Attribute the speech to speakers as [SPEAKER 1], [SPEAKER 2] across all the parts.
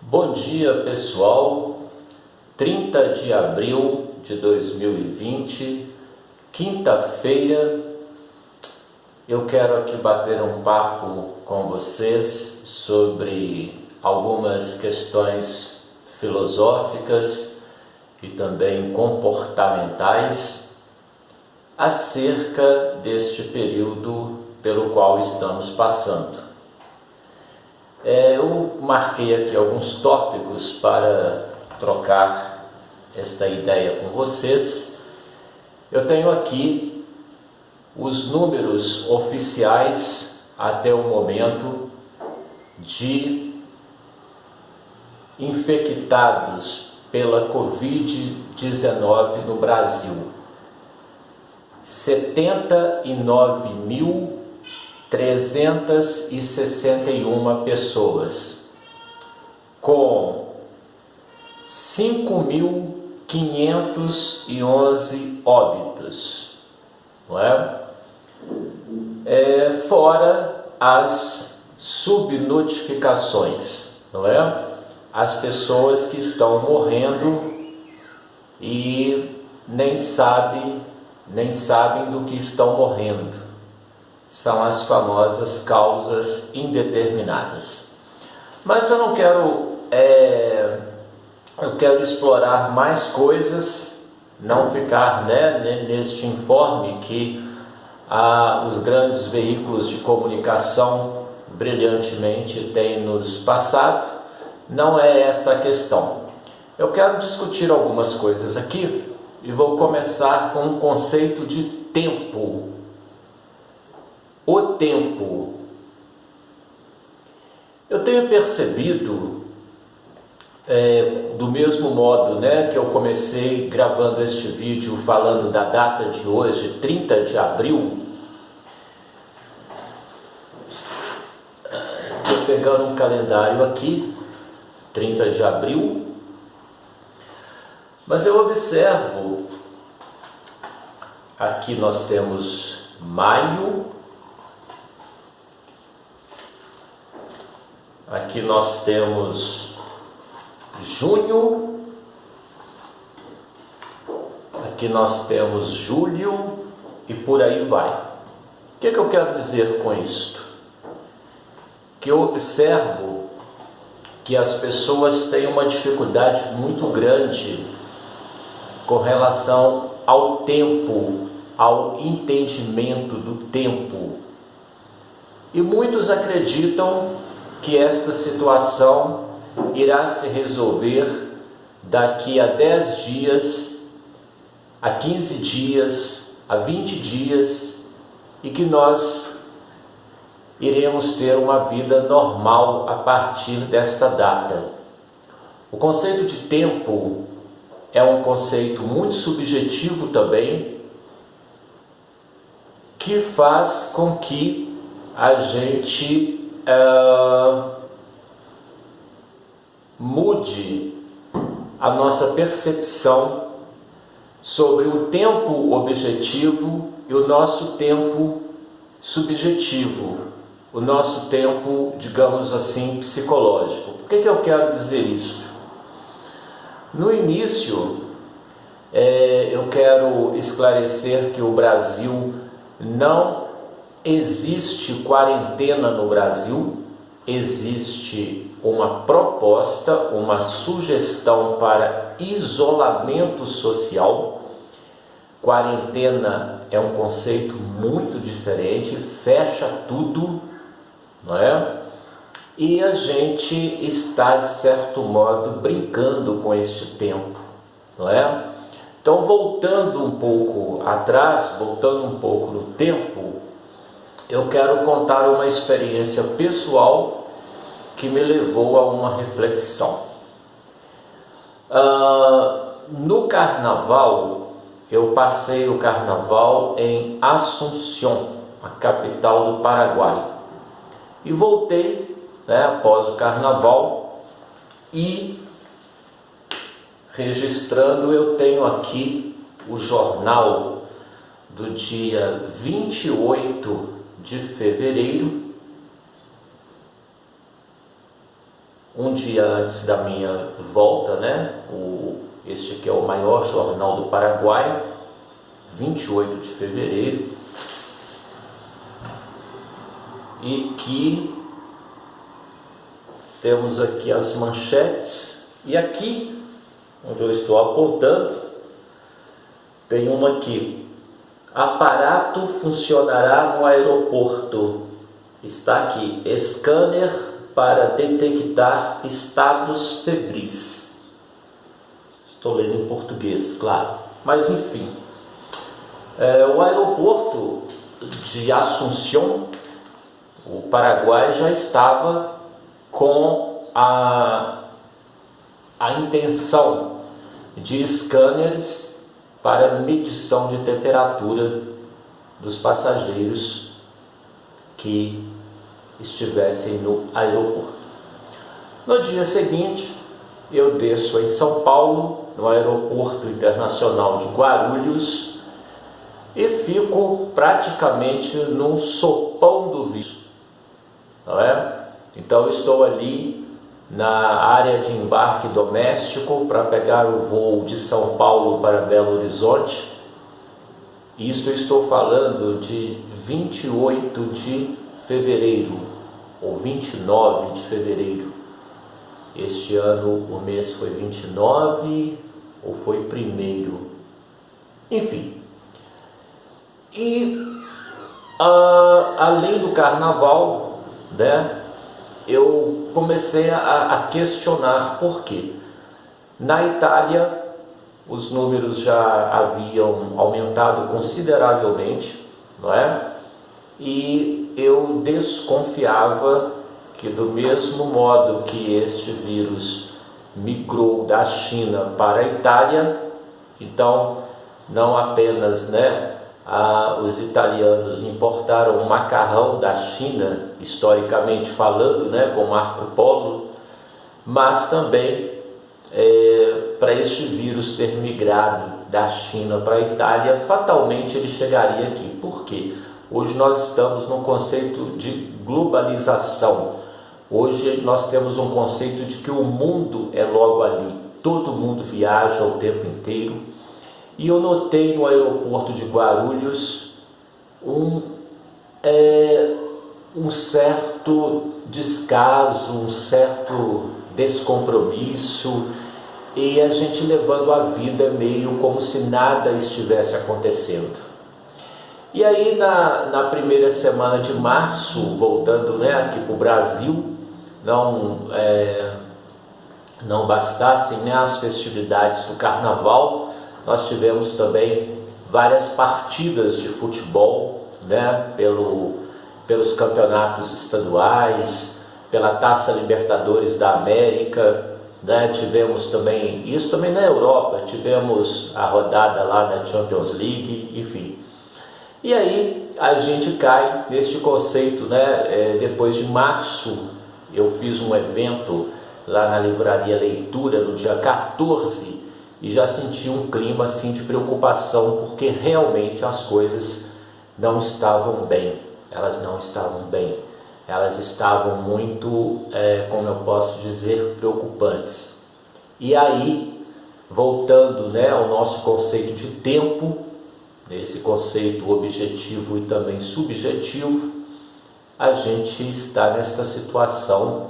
[SPEAKER 1] Bom dia, pessoal. 30 de abril de 2020, quinta-feira. Eu quero aqui bater um papo com vocês sobre algumas questões filosóficas e também comportamentais acerca deste período pelo qual estamos passando. Eu marquei aqui alguns tópicos para trocar esta ideia com vocês. Eu tenho aqui os números oficiais até o momento de infectados pela Covid-19 no Brasil. 79.361 pessoas, com 5.511 óbitos, não é? Fora as subnotificações, não é? As pessoas que estão morrendo e nem sabem do que estão morrendo. São as famosas causas indeterminadas. Mas eu não quero, eu quero explorar mais coisas, não ficar neste informe que os grandes veículos de comunicação brilhantemente têm nos passado. Não é esta a questão. Eu quero discutir algumas coisas aqui e vou começar com o conceito de tempo. O tempo. Eu tenho percebido, do mesmo modo que eu comecei gravando este vídeo falando da data de hoje, 30 de abril, estou pegando um calendário aqui, 30 de abril, mas eu observo, aqui nós temos maio, aqui nós temos junho, aqui nós temos julho e por aí vai. O que eu quero dizer com isto? Que eu observo que as pessoas têm uma dificuldade muito grande com relação ao tempo, ao entendimento do tempo. E muitos acreditam que esta situação irá se resolver daqui a 10 dias, a 15 dias, a 20 dias, e que nós iremos ter uma vida normal a partir desta data. O conceito de tempo é um conceito muito subjetivo também, que faz com que a gente mude a nossa percepção sobre o tempo objetivo e o nosso tempo subjetivo, o nosso tempo, digamos assim, psicológico. Por que eu quero dizer isso? No início, eu quero esclarecer que o Brasil não existe quarentena no Brasil, existe uma proposta, uma sugestão para isolamento social. Quarentena é um conceito muito diferente, fecha tudo, não é? E a gente está, de certo modo, brincando com este tempo, não é? Então, voltando um pouco atrás, voltando um pouco no tempo, eu quero contar uma experiência pessoal que me levou a uma reflexão. No carnaval, eu passei o carnaval em Assunção, a capital do Paraguai, e voltei após o carnaval, e registrando, eu tenho aqui o jornal do dia 28 de fevereiro um dia antes da minha volta, né? Este que é o maior jornal do Paraguai, 28 de fevereiro, e que temos aqui as manchetes, e aqui, onde eu estou apontando, tem uma aqui: aparato funcionará no aeroporto. Está aqui: scanner para detectar estados febris. Estou lendo em português, claro. Mas enfim, o aeroporto de Assunção, o Paraguai, já estava com a intenção de scanners para medição de temperatura dos passageiros que estivessem no aeroporto. No dia seguinte, eu desço em São Paulo, no Aeroporto Internacional de Guarulhos, e fico praticamente num sopão do vírus, não é? Então estou ali na área de embarque doméstico para pegar o voo de São Paulo para Belo Horizonte. Isto eu estou falando de 28 de fevereiro ou 29 de fevereiro. Este ano o mês foi 29 ou foi 1º? Enfim. E além do carnaval, né, eu comecei a questionar por quê. Na Itália, os números já haviam aumentado consideravelmente, não é? E eu desconfiava que, do mesmo modo que este vírus migrou da China para a Itália, então não apenas, né, os italianos importaram macarrão da China, historicamente falando, né, com Marco Polo, mas também para este vírus ter migrado da China para a Itália, fatalmente ele chegaria aqui. Por quê? Hoje nós estamos num conceito de globalização. Hoje nós temos um conceito de que o mundo é logo ali. Todo mundo viaja o tempo inteiro. E eu notei no aeroporto de Guarulhos um certo descaso, um certo descompromisso, e a gente levando a vida meio como se nada estivesse acontecendo. E aí na primeira semana de março, voltando, né, aqui para o Brasil, não bastassem, né, as festividades do carnaval, nós tivemos também várias partidas de futebol, né, pelos campeonatos estaduais, pela Taça Libertadores da América, né? Tivemos também, isso também na Europa, tivemos a rodada lá da Champions League, enfim. E aí a gente cai neste conceito, né? Depois de março, eu fiz um evento lá na Livraria Leitura no dia 14 e já senti um clima assim de preocupação, porque realmente as coisas não estavam bem. Elas não estavam bem. Elas estavam muito, como eu posso dizer, preocupantes. E aí, voltando, né, ao nosso conceito de tempo, esse conceito objetivo e também subjetivo, a gente está nesta situação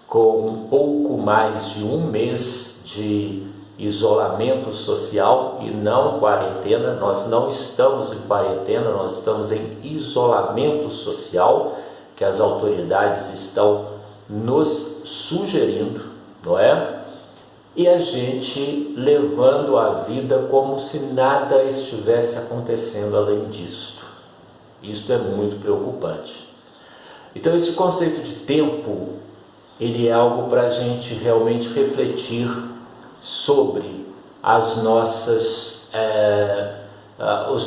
[SPEAKER 1] com um pouco mais de um mês de isolamento social e não quarentena. Nós não estamos em quarentena, nós estamos em isolamento social, que as autoridades estão nos sugerindo, não é? E a gente levando a vida como se nada estivesse acontecendo além disto. Isto é muito preocupante. Então esse conceito de tempo, ele é algo para a gente realmente refletir sobre os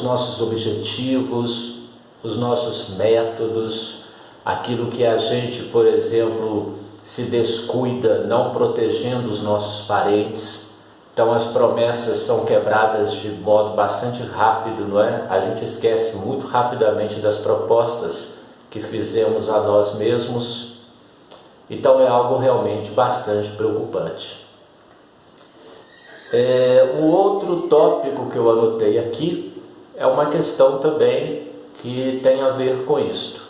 [SPEAKER 1] nossos objetivos, os nossos métodos, aquilo que a gente, por exemplo, se descuida não protegendo os nossos parentes. Então as promessas são quebradas de modo bastante rápido, não é? A gente esquece muito rapidamente das propostas que fizemos a nós mesmos. Então é algo realmente bastante preocupante. Um outro tópico que eu anotei aqui é uma questão também que tem a ver com isto.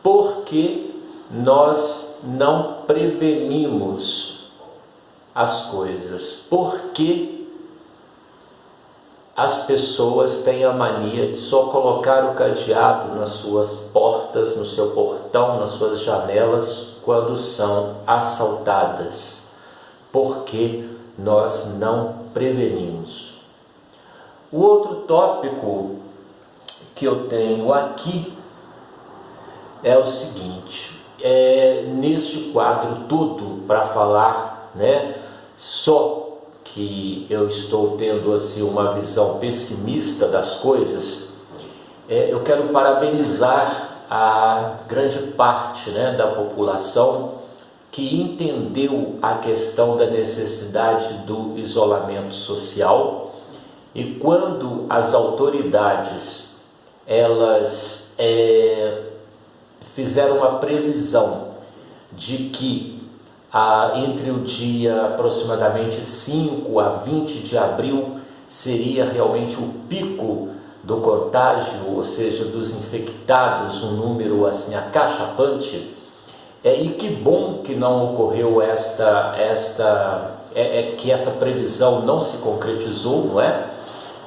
[SPEAKER 1] Por que nós não prevenimos as coisas? Por que as pessoas têm a mania de só colocar o cadeado nas suas portas, no seu portão, nas suas janelas, quando são assaltadas? Por que nós não prevenimos? O outro tópico que eu tenho aqui é o seguinte: neste quadro todo, para falar, só que eu estou tendo assim uma visão pessimista das coisas, eu quero parabenizar a grande parte da população que entendeu a questão da necessidade do isolamento social, e quando as autoridades elas fizeram uma previsão de que entre o dia aproximadamente 5 a 20 de abril seria realmente o pico do contágio, ou seja, dos infectados, um número assim acachapante, e que bom que não ocorreu que essa previsão não se concretizou, não é?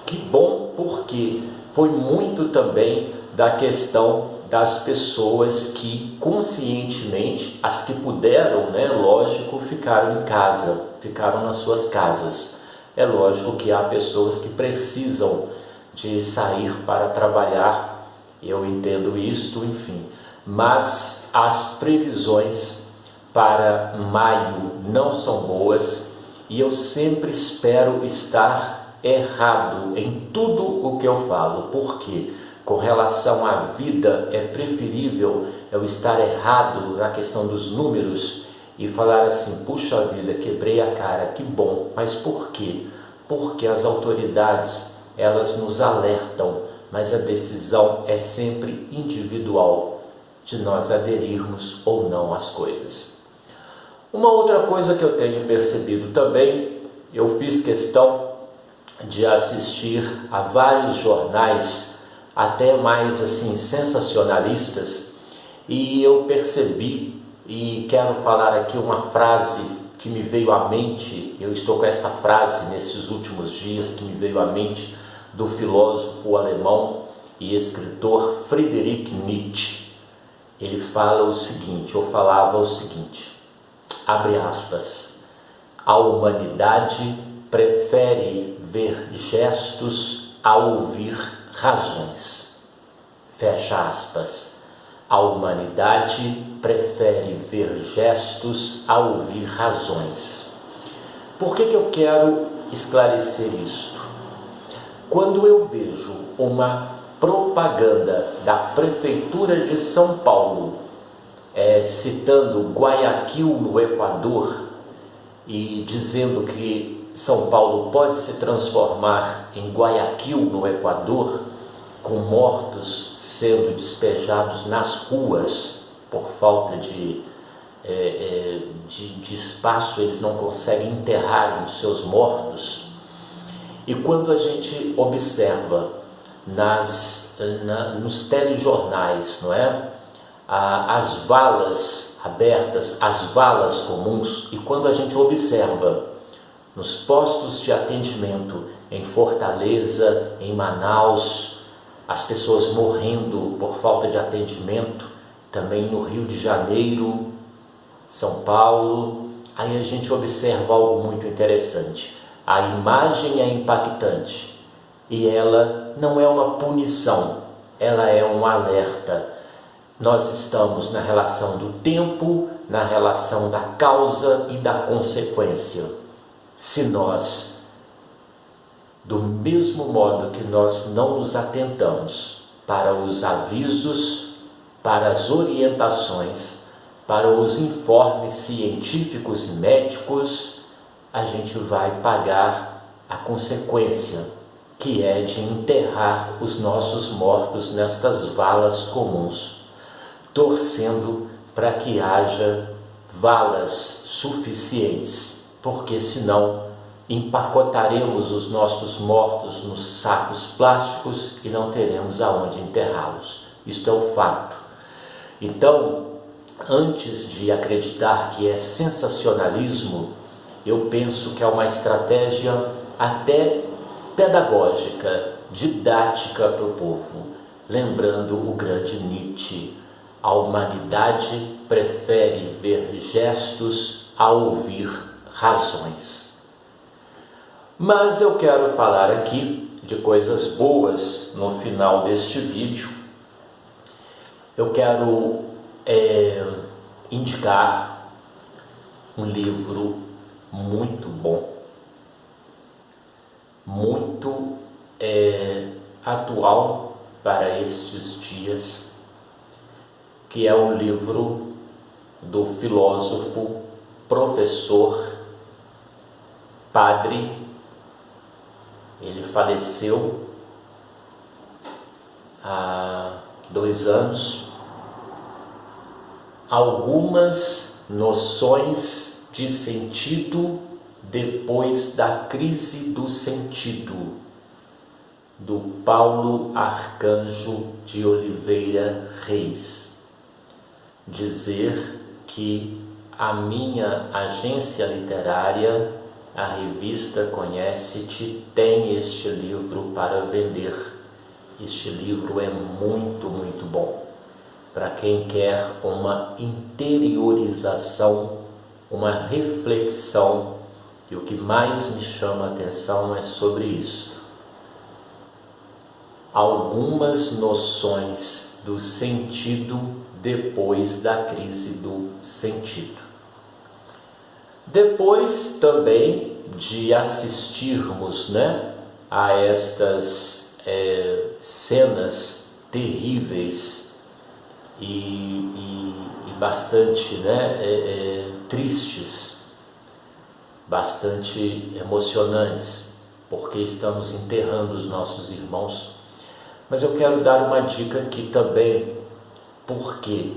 [SPEAKER 1] Que bom, porque foi muito também da questão das pessoas que conscientemente, as que puderam, lógico, ficaram em casa, ficaram nas suas casas. É lógico que há pessoas que precisam de sair para trabalhar, eu entendo isto, enfim. Mas as previsões para maio não são boas e eu sempre espero estar errado em tudo o que eu falo, porque com relação à vida é preferível eu estar errado na questão dos números e falar assim: puxa vida, quebrei a cara, que bom. Mas por quê? Porque as autoridades elas nos alertam, mas a decisão é sempre individual de nós aderirmos ou não às coisas. Uma outra coisa que eu tenho percebido também, eu fiz questão de assistir a vários jornais, até mais assim sensacionalistas, e eu percebi, e quero falar aqui uma frase que me veio à mente. Eu estou com esta frase nesses últimos dias que me veio à mente, do filósofo alemão e escritor Friedrich Nietzsche. Ele fala o seguinte, ou falava o seguinte, abre aspas: a humanidade prefere ver gestos a ouvir razões. Fecha aspas. A humanidade prefere ver gestos a ouvir razões. Por que eu quero esclarecer isto? Quando eu vejo uma propaganda da Prefeitura de São Paulo, citando Guayaquil no Equador e dizendo que São Paulo pode se transformar em Guayaquil no Equador, com mortos sendo despejados nas ruas por falta de espaço, eles não conseguem enterrar os seus mortos. E quando a gente observa nos telejornais, não é? As valas abertas, as valas comuns, e quando a gente observa nos postos de atendimento em Fortaleza, em Manaus, as pessoas morrendo por falta de atendimento, também no Rio de Janeiro, São Paulo, aí a gente observa algo muito interessante. A imagem é impactante e ela não é uma punição, ela é um alerta. Nós estamos na relação do tempo, na relação da causa e da consequência. Se nós, do mesmo modo que nós não nos atentamos para os avisos, para as orientações, para os informes científicos e médicos, a gente vai pagar a consequência, que é de enterrar os nossos mortos nestas valas comuns, torcendo para que haja valas suficientes, porque senão empacotaremos os nossos mortos nos sacos plásticos e não teremos aonde enterrá-los. Isto é o fato. Então, antes de acreditar que é sensacionalismo, eu penso que é uma estratégia até pedagógica, didática para o povo. Lembrando o grande Nietzsche, a humanidade prefere ver gestos a ouvir razões. Mas eu quero falar aqui de coisas boas no final deste vídeo. Eu quero indicar um livro muito bom, muito atual para estes dias, que é o livro do filósofo, professor, padre, ele faleceu há 2 anos, Algumas noções de sentido depois da crise do sentido, do Paulo Arcanjo de Oliveira Reis. Dizer que a minha agência literária, a revista Conhece-te, tem este livro para vender. Este livro é muito, muito bom para quem quer uma interiorização, uma reflexão, e o que mais me chama a atenção é sobre isso. Algumas noções do sentido depois da crise do sentido. Depois também de assistirmos, a estas cenas terríveis e bastante tristes, bastante emocionantes, porque estamos enterrando os nossos irmãos. Mas eu quero dar uma dica aqui também, porque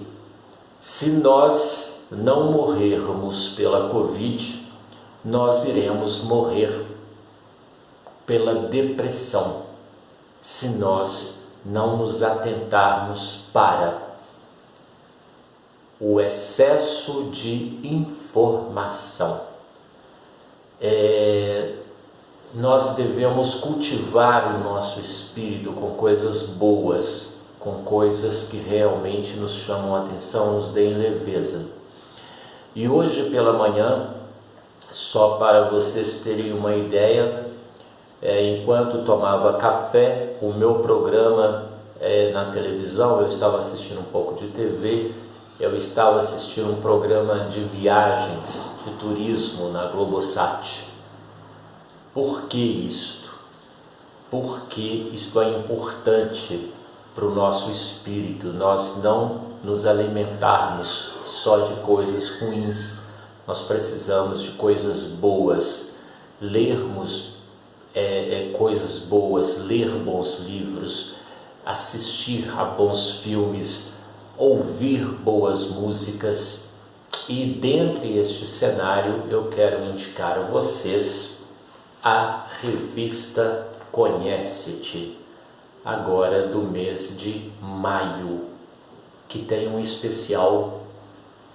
[SPEAKER 1] se nós não morrermos pela Covid, nós iremos morrer pela depressão, se nós não nos atentarmos para o excesso de informação. Nós devemos cultivar o nosso espírito com coisas boas, com coisas que realmente nos chamam a atenção, nos deem leveza. E hoje pela manhã, só para vocês terem uma ideia, enquanto tomava café, o meu programa na televisão, eu estava assistindo um pouco de TV, eu estava assistindo um programa de viagens, de turismo na Globosat. Por que isto? Porque isto é importante para o nosso espírito, nós não nos alimentarmos só de coisas ruins, nós precisamos de coisas boas, lermos coisas boas, ler bons livros, assistir a bons filmes, ouvir boas músicas. E dentre este cenário eu quero indicar a vocês a revista Conhece-te, agora do mês de maio, que tem um especial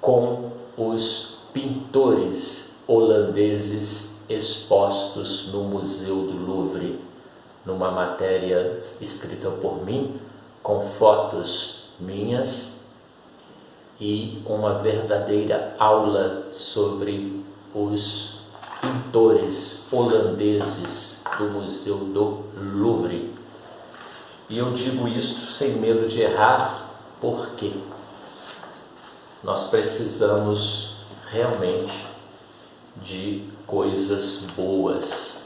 [SPEAKER 1] com os pintores holandeses expostos no Museu do Louvre, numa matéria escrita por mim, com fotos minhas e uma verdadeira aula sobre os pintores holandeses do Museu do Louvre. E eu digo isto sem medo de errar, porque nós precisamos realmente de coisas boas,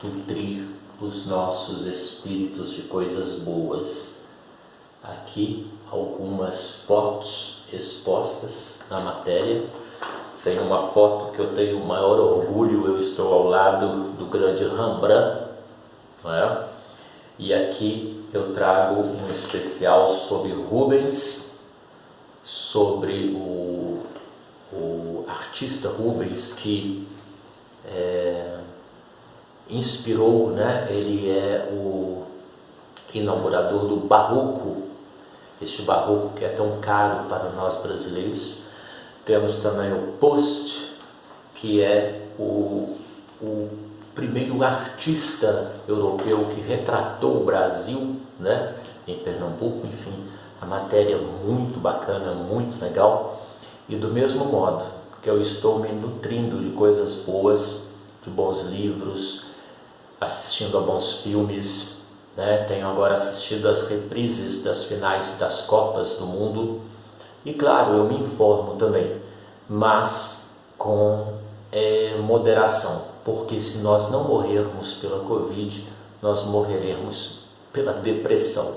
[SPEAKER 1] nutrir os nossos espíritos de coisas boas. Aqui algumas fotos expostas na matéria. Tem uma foto que eu tenho o maior orgulho, eu estou ao lado do grande Rembrandt, não é? E aqui eu trago um especial sobre Rubens, sobre o artista Rubens, que inspirou, né? Ele é o inaugurador do Barroco, este Barroco que é tão caro para nós brasileiros. Temos também o Post, que é o primeiro artista europeu que retratou o Brasil, né? Em Pernambuco, enfim, a matéria muito bacana, muito legal. E do mesmo modo que eu estou me nutrindo de coisas boas, de bons livros, assistindo a bons filmes, né? Tenho agora assistido às reprises das finais das Copas do Mundo e, claro, eu me informo também, mas com moderação, porque se nós não morrermos pela Covid, nós morreremos pela depressão.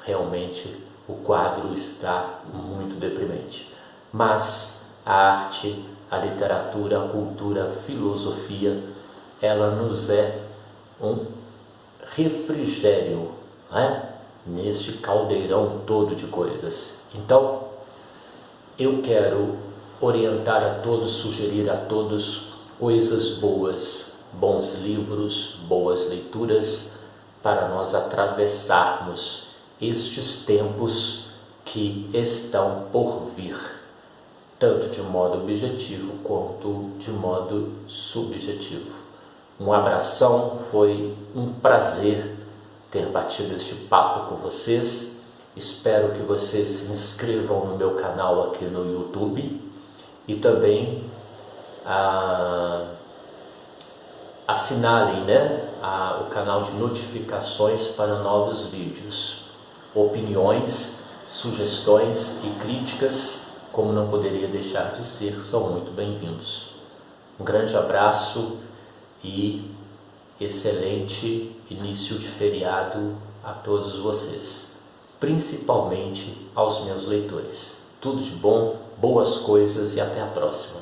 [SPEAKER 1] Realmente o quadro está muito deprimente. Mas a arte, a literatura, a cultura, a filosofia, ela nos é um refrigério, né? Neste caldeirão todo de coisas. Então, eu quero orientar a todos, sugerir a todos coisas boas, bons livros, boas leituras, para nós atravessarmos estes tempos que estão por vir, tanto de modo objetivo quanto de modo subjetivo. Um abração, foi um prazer ter batido este papo com vocês. Espero que vocês se inscrevam no meu canal aqui no YouTube e também assinalem, né, o canal de notificações para novos vídeos. Opiniões, sugestões e críticas, como não poderia deixar de ser, são muito bem-vindos. Um grande abraço e excelente início de feriado a todos vocês, principalmente aos meus leitores. Tudo de bom, boas coisas e até a próxima.